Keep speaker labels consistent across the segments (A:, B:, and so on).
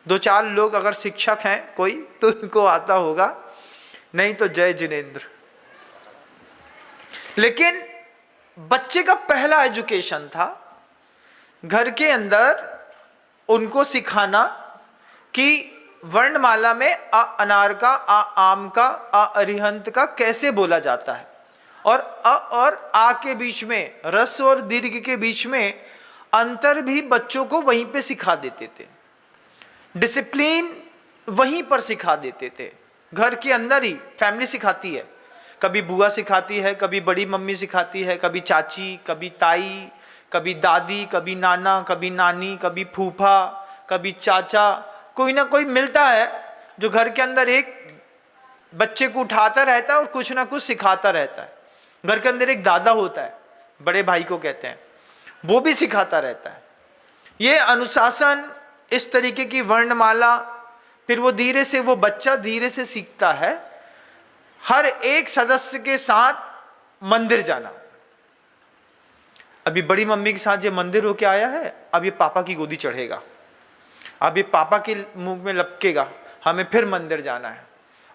A: दो चार लोग अगर शिक्षक हैं कोई तो इनको आता होगा, नहीं तो जय जिनेंद्र। लेकिन बच्चे का पहला एजुकेशन था घर के अंदर उनको सिखाना कि वर्णमाला में अ अनार का, आ आम का, अ अरिहंत का कैसे बोला जाता है, और अ और आ के बीच में, रस और दीर्घ के बीच में अंतर भी बच्चों को वहीं पे सिखा देते थे। डिसिप्लिन वहीं पर सिखा देते थे, घर के अंदर ही फैमिली सिखाती है। कभी बुआ सिखाती है, कभी बड़ी मम्मी सिखाती है, कभी चाची, कभी ताई, कभी दादी, कभी नाना, कभी नानी, कभी फूफा, कभी चाचा, कोई ना कोई मिलता है जो घर के अंदर एक बच्चे को उठाता रहता है और कुछ ना कुछ सिखाता रहता है। घर के अंदर एक दादा होता है, बड़े भाई को कहते हैं, वो भी सिखाता रहता है। ये अनुशासन, इस तरीके की वर्णमाला, फिर वो धीरे से, वो बच्चा धीरे से सीखता है हर एक सदस्य के साथ मंदिर जाना। अभी बड़ी मम्मी के साथ ये मंदिर होके आया है, अब ये पापा की गोदी चढ़ेगा, अब ये पापा के मुंह में लपकेगा, हमें फिर मंदिर जाना है।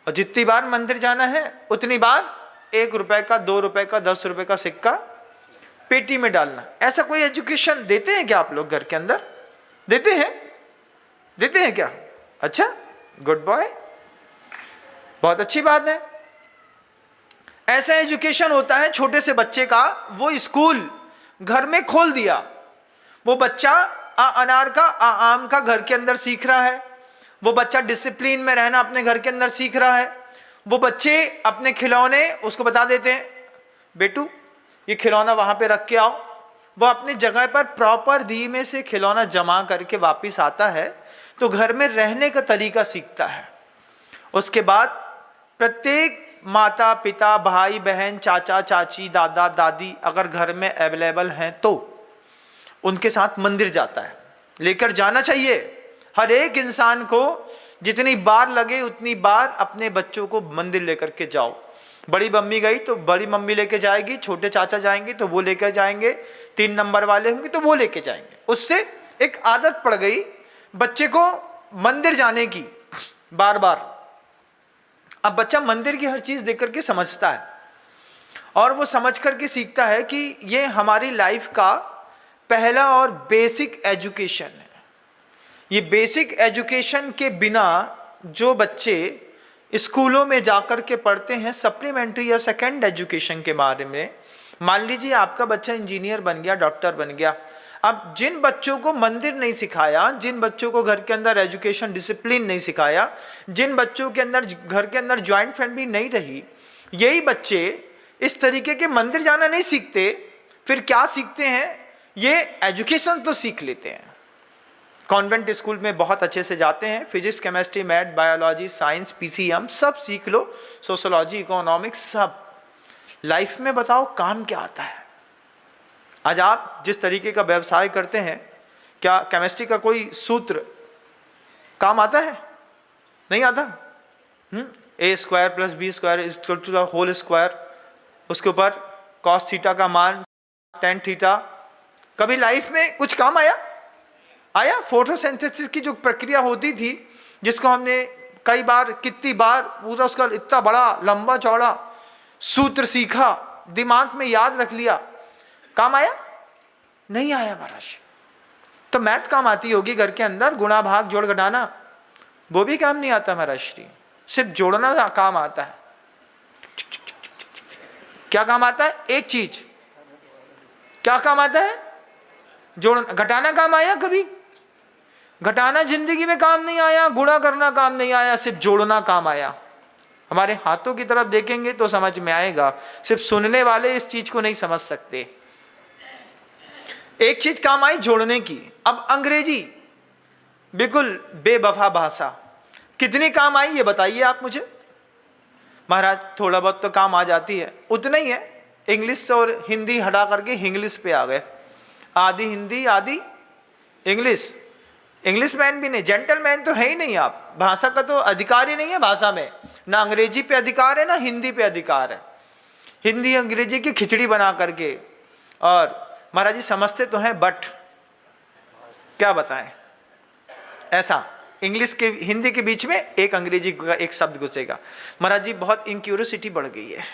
A: और जितनी बार मंदिर जाना है उतनी बार 1 रुपए का, 2 रुपए का, 10 रुपए का सिक्का पेटी में डालना। ऐसा कोई एजुकेशन देते हैं क्या आप लोग घर के अंदर? देते हैं? देते हैं क्या? अच्छा, गुड बॉय, बहुत अच्छी बात है। ऐसा एजुकेशन होता है छोटे से बच्चे का, वो स्कूल घर में खोल दिया, वो बच्चा आ अनार का, आ आम का घर के अंदर सीख रहा है, वो बच्चा डिसिप्लिन में रहना अपने घर के अंदर सीख रहा है। वो बच्चे अपने खिलौने उसको बता देते हैं, बेटू ये खिलौना वहां पे रख के आओ, वो अपनी जगह पर प्रॉपर धीमे से खिलौना जमा करके वापस आता है, तो घर में रहने का तरीका सीखता है। उसके बाद प्रत्येक माता पिता, भाई बहन, चाचा चाची, दादा दादी अगर घर में अवेलेबल हैं तो उनके साथ मंदिर जाता है। लेकर जाना चाहिए, हर एक इंसान को जितनी बार लगे उतनी बार अपने बच्चों को मंदिर लेकर के जाओ। बड़ी मम्मी गई तो बड़ी मम्मी लेके जाएगी, छोटे चाचा जाएंगे तो वो लेकर जाएंगे, 3 नंबर वाले होंगे तो वो लेके जाएंगे। उससे एक आदत पड़ गई बच्चे को मंदिर जाने की बार बार। अब बच्चा मंदिर की हर चीज देख करके समझता है और वो समझ करके सीखता है कि ये हमारी लाइफ का पहला और बेसिक एजुकेशन है। ये बेसिक एजुकेशन के बिना जो बच्चे स्कूलों में जाकर के पढ़ते हैं सप्लीमेंट्री या सेकेंड एजुकेशन के बारे में, मान लीजिए आपका बच्चा इंजीनियर बन गया, डॉक्टर बन गया, अब जिन बच्चों को मंदिर नहीं सिखाया, जिन बच्चों को घर के अंदर एजुकेशन डिसिप्लिन नहीं सिखाया, जिन बच्चों के अंदर घर के अंदर ज्वाइंट फैमिली नहीं रही, यही बच्चे इस तरीके के मंदिर जाना नहीं सीखते। फिर क्या सीखते हैं? ये एजुकेशन तो सीख लेते हैं, कॉन्वेंट स्कूल में बहुत अच्छे से जाते हैं, physics, chemistry, math, biology, science, PCM सब सीख लो, सोशोलॉजी, इकोनॉमिक्स सब। लाइफ में बताओ काम क्या आता है? आज आप जिस तरीके का व्यवसाय करते हैं, क्या केमिस्ट्री का कोई सूत्र काम आता है? नहीं आता। A² + B² = the whole square, उसके ऊपर cos थीटा का मान, tan थीटा, कभी लाइफ में कुछ काम आया? आया? फोटोसिंथेसिस की जो प्रक्रिया होती थी, जिसको हमने कई बार, कितनी बार पूरा उसका इतना बड़ा लंबा चौड़ा सूत्र सीखा, दिमाग में याद रख लिया, काम आया? नहीं आया महाराज। तो मैथ काम आती होगी घर के अंदर, गुणा भाग जोड़ घटाना, वो भी काम नहीं आता महाराज श्री, सिर्फ जोड़ना काम आता है। क्या काम आता है? एक चीज, क्या काम आता है? जोड़ना। घटाना काम आया कभी? घटाना जिंदगी में काम नहीं आया, गुणा करना काम नहीं आया, सिर्फ जोड़ना काम आया। हमारे हाथों की तरफ देखेंगे तो समझ में आएगा, सिर्फ सुनने वाले इस चीज को नहीं समझ सकते। एक चीज काम आई जोड़ने की। अब अंग्रेजी बिल्कुल बेवफा भाषा, कितनी काम आई ये बताइए आप मुझे। महाराज थोड़ा बहुत तो काम आ जाती है, उतना ही है। इंग्लिश और हिंदी हटा करके इंग्लिश पे आ गए, आधी हिंदी आधी इंग्लिश। इंग्लिश मैन भी नहीं, जेंटलमैन तो है ही नहीं आप, भाषा का तो अधिकार ही नहीं है भाषा में, ना अंग्रेजी पे अधिकार है ना हिंदी पे अधिकार है। हिंदी अंग्रेजी की खिचड़ी बना करके, और महाराज जी समझते तो हैं बट क्या बताएं, ऐसा इंग्लिश के हिंदी के बीच में एक अंग्रेजी का एक शब्द घुसेगा। महाराज जी बहुत इंक्यूरियोसिटी बढ़ गई है।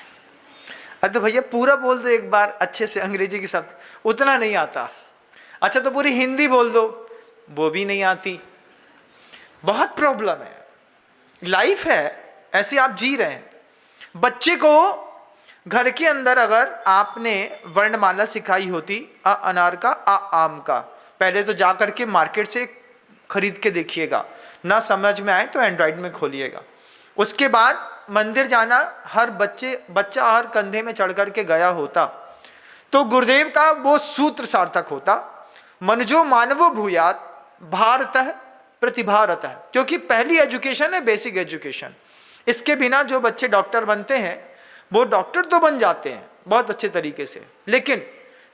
A: अरे तो भैया पूरा बोल दो एक बार अच्छे से अंग्रेजी के शब्द, उतना नहीं आता। अच्छा तो पूरी हिंदी बोल दो, वो भी नहीं आती। बहुत प्रॉब्लम है, लाइफ है ऐसे आप जी रहे हैं। बच्चे को घर के अंदर अगर आपने वर्णमाला सिखाई होती, अ अनार का, आ आम का, पहले तो जा करके मार्केट से खरीद के देखिएगा, ना समझ में आए तो एंड्रॉइड में खोलिएगा। उसके बाद मंदिर जाना, हर बच्चा हर कंधे में चढ़ करके गया होता तो गुरुदेव का वो सूत्र सार्थक होता, मनजो मानवो भूयात भारतः प्रतिभारतः। क्योंकि पहली एजुकेशन है बेसिक एजुकेशन। इसके बिना जो बच्चे डॉक्टर बनते हैं वो डॉक्टर तो बन जाते हैं बहुत अच्छे तरीके से, लेकिन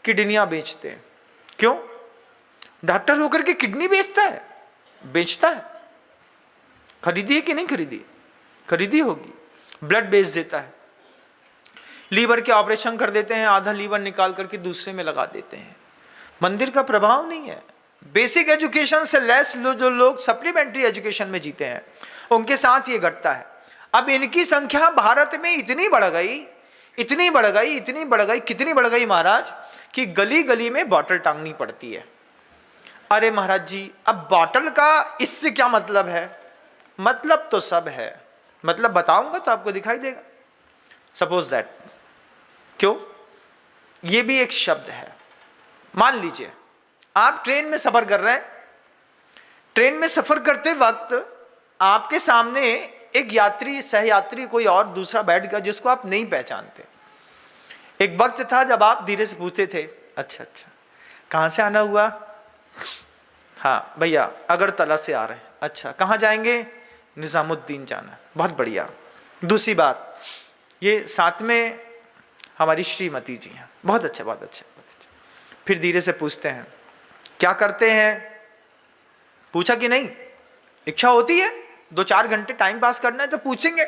A: किडनियां बेचते हैं। क्यों? डॉक्टर होकर के किडनी बेचता है, बेचता है। खरीदी है कि नहीं खरीदी? खरीदी होगी। ब्लड बेच देता है, लीवर के ऑपरेशन कर देते हैं, आधा लीवर निकाल करके दूसरे में लगा देते हैं। मंदिर का प्रभाव नहीं है। बेसिक एजुकेशन से लेस जो लोग सप्लीमेंट्री एजुकेशन में जीते हैं उनके साथ ये घटता है। अब इनकी संख्या भारत में इतनी बढ़ गई, इतनी बढ़ गई, इतनी बढ़ गई, कितनी बढ़ गई महाराज, कि गली गली में बॉटल टांगनी पड़ती है। अरे महाराज जी अब बॉटल का इससे क्या मतलब है? मतलब तो सब है, मतलब बताऊंगा तो आपको दिखाई देगा। सपोज दैट, क्यों? ये भी एक शब्द है। मान लीजिए आप ट्रेन में सफर कर रहे हैं, ट्रेन में सफर करते वक्त आपके सामने एक यात्री, सहयात्री, कोई और दूसरा बैठ गया जिसको आप नहीं पहचानते। एक वक्त था जब आप धीरे से पूछते थे, अच्छा अच्छा कहां से आना हुआ? हाँ भैया अगरतला से आ रहे हैं। अच्छा कहाँ जाएंगे? निजामुद्दीन जाना। बहुत बढ़िया। दूसरी बात, ये साथ में हमारी श्रीमती जी हैं। बहुत अच्छा, बहुत अच्छा, बहुत अच्छा। फिर धीरे से पूछते हैं क्या करते हैं? पूछा कि नहीं? इच्छा होती है 2-4 घंटे टाइम पास करना है तो पूछेंगे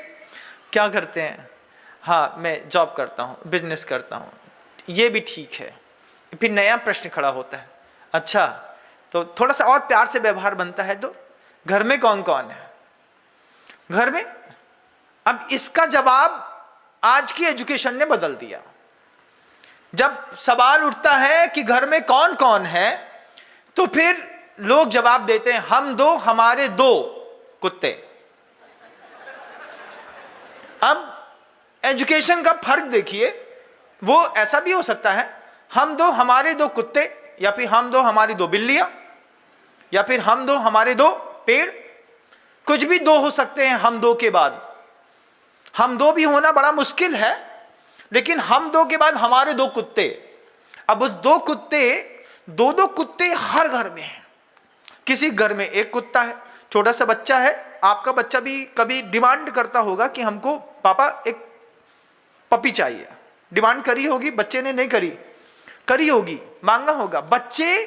A: क्या करते हैं। हाँ मैं जॉब करता हूँ, बिजनेस करता हूँ। ये भी ठीक है। फिर नया प्रश्न खड़ा होता है, अच्छा तो थोड़ा सा और प्यार से व्यवहार बनता है तो घर में कौन कौन है? घर में। अब इसका जवाब आज की एजुकेशन ने बदल दिया। जब सवाल उठता है कि घर में कौन कौन है तो फिर लोग जवाब देते हैं हम दो, हमारे 2 कुत्ते। अब एजुकेशन का फर्क देखिए, वो ऐसा भी हो सकता है हम 2 हमारे 2 कुत्ते, या फिर हम 2 हमारी 2 बिल्लियां, या फिर हम 2 हमारे 2 पेड़। कुछ भी 2 हो सकते हैं हम 2 के बाद। हम 2 भी होना बड़ा मुश्किल है, लेकिन हम 2 के बाद हमारे 2 कुत्ते। अब उस 2 कुत्ते, 2-2 कुत्ते हर घर में हैं। किसी घर में एक कुत्ता है, छोटा सा बच्चा है। आपका बच्चा भी कभी डिमांड करता होगा कि हमको पापा एक पपी चाहिए। डिमांड करी होगी, बच्चे ने नहीं करी, करी होगी, मांगा होगा। बच्चे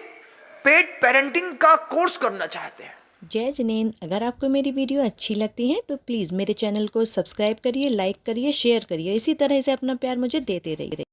A: पेट पेरेंटिंग का कोर्स करना चाहते हैं।
B: जय जिनेंद्र, अगर आपको मेरी वीडियो अच्छी लगती है तो प्लीज़ मेरे चैनल को सब्सक्राइब करिए, लाइक करिए, शेयर करिए। इसी तरह से अपना प्यार मुझे देते रहिए।